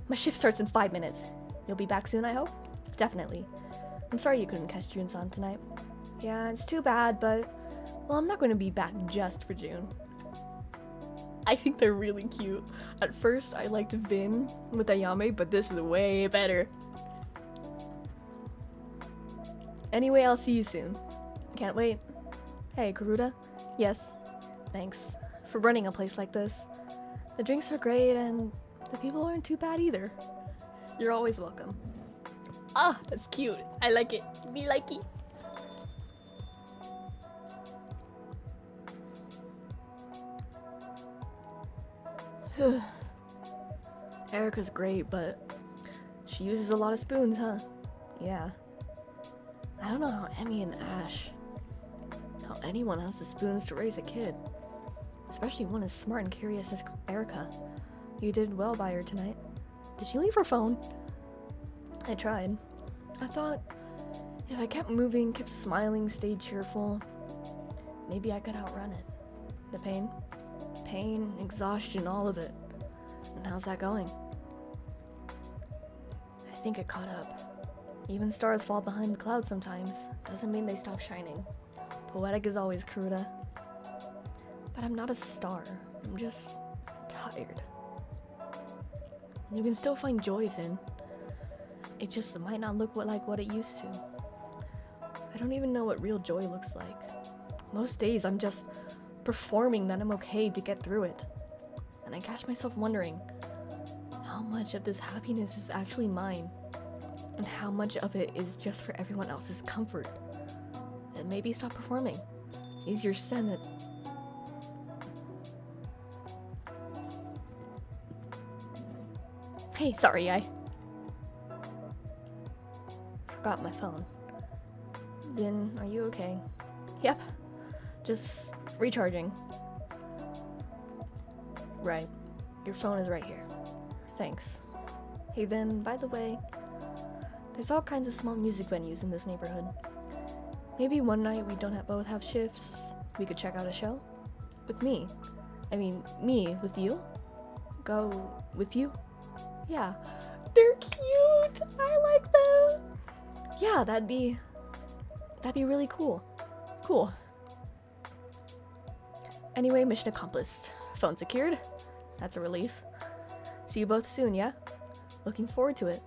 My shift starts in 5 minutes. You'll be back soon, I hope? Definitely. I'm sorry you couldn't catch June-san tonight. Yeah, it's too bad, but... well, I'm not going to be back just for June. I think they're really cute. At first, I liked Vin with Ayame, but this is way better. Anyway, I'll see you soon. Can't wait. Hey, Garuda? Yes. Thanks for running a place like this. The drinks are great, and the people aren't too bad either. You're always welcome. Ah, that's cute. I like it. Me likey. Erica's great, but she uses a lot of spoons, huh? Yeah. I don't know how Emmy and Ash, how anyone has the spoons to raise a kid. Especially one as smart and curious as Erica. You did well by her tonight. Did she leave her phone? I tried. I thought if I kept moving, kept smiling, stayed cheerful, maybe I could outrun it. The pain, exhaustion, all of it. And how's that going? I think it caught up. Even stars fall behind the clouds sometimes. Doesn't mean they stop shining. Poetic as always, Kuruda. But I'm not a star. I'm just tired. You can still find joy, Finn. It just might not look like what it used to. I don't even know what real joy looks like. Most days I'm just performing that I'm okay to get through it. And I catch myself wondering how much of this happiness is actually mine, and how much of it is just for everyone else's comfort. And maybe stop performing. Easier said than... Hey, sorry, I forgot my phone. Vin, are you okay? Yep. Just recharging. Right. Your phone is right here. Thanks. Hey Vin, by the way, there's all kinds of small music venues in this neighborhood. Maybe one night we don't both have shifts. We could check out a show? With me. I mean, me with you? Go with you? Yeah. They're cute! I like them! Yeah, that'd be really cool. Cool. Anyway, mission accomplished. Phone secured. That's a relief. See you both soon, yeah? Looking forward to it.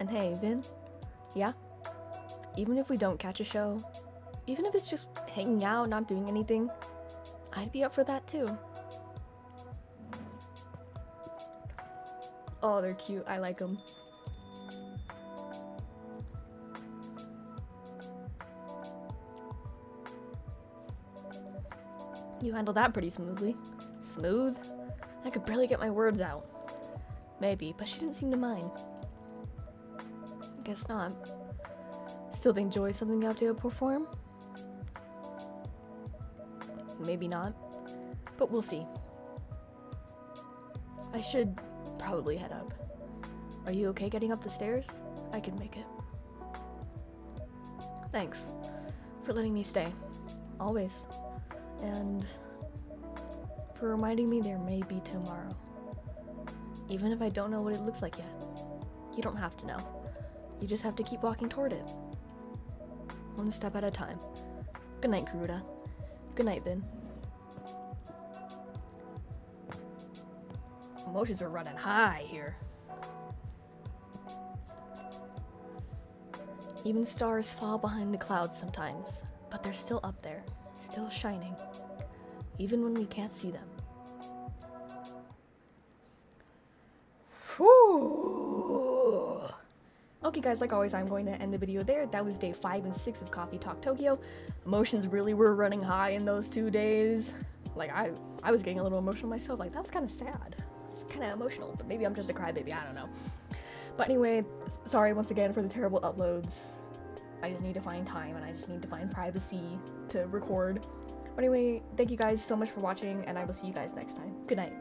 And hey, Vin? Yeah? Even if we don't catch a show, even if it's just hanging out, not doing anything, I'd be up for that too. Oh, they're cute. I like them. You handled that pretty smoothly. Smooth? I could barely get my words out. Maybe, but she didn't seem to mind. Guess not. Still think Joy is something you have to perform? Maybe not. But we'll see. I should probably head up. Are you okay getting up the stairs? I can make it. Thanks for letting me stay. Always. And for reminding me there may be tomorrow. Even if I don't know what it looks like yet. You don't have to know. You just have to keep walking toward it. One step at a time. Good night, Garuda. Good night, Vin. Emotions are running high here. Even stars fall behind the clouds sometimes, but they're still up there, still shining, even when we can't see them. Whew. Okay guys, like always, I'm going to end the video there. That was day 5 and 6 of Coffee Talk Tokyo. Emotions really were running high in those 2 days. Like, I was getting a little emotional myself. Like, that was kind of sad. It's kind of emotional, but maybe I'm just a crybaby, I don't know. But anyway, sorry once again for the terrible uploads. I just need to find time, and I just need to find privacy to record. But anyway, thank you guys so much for watching, and I will see you guys next time. Good night.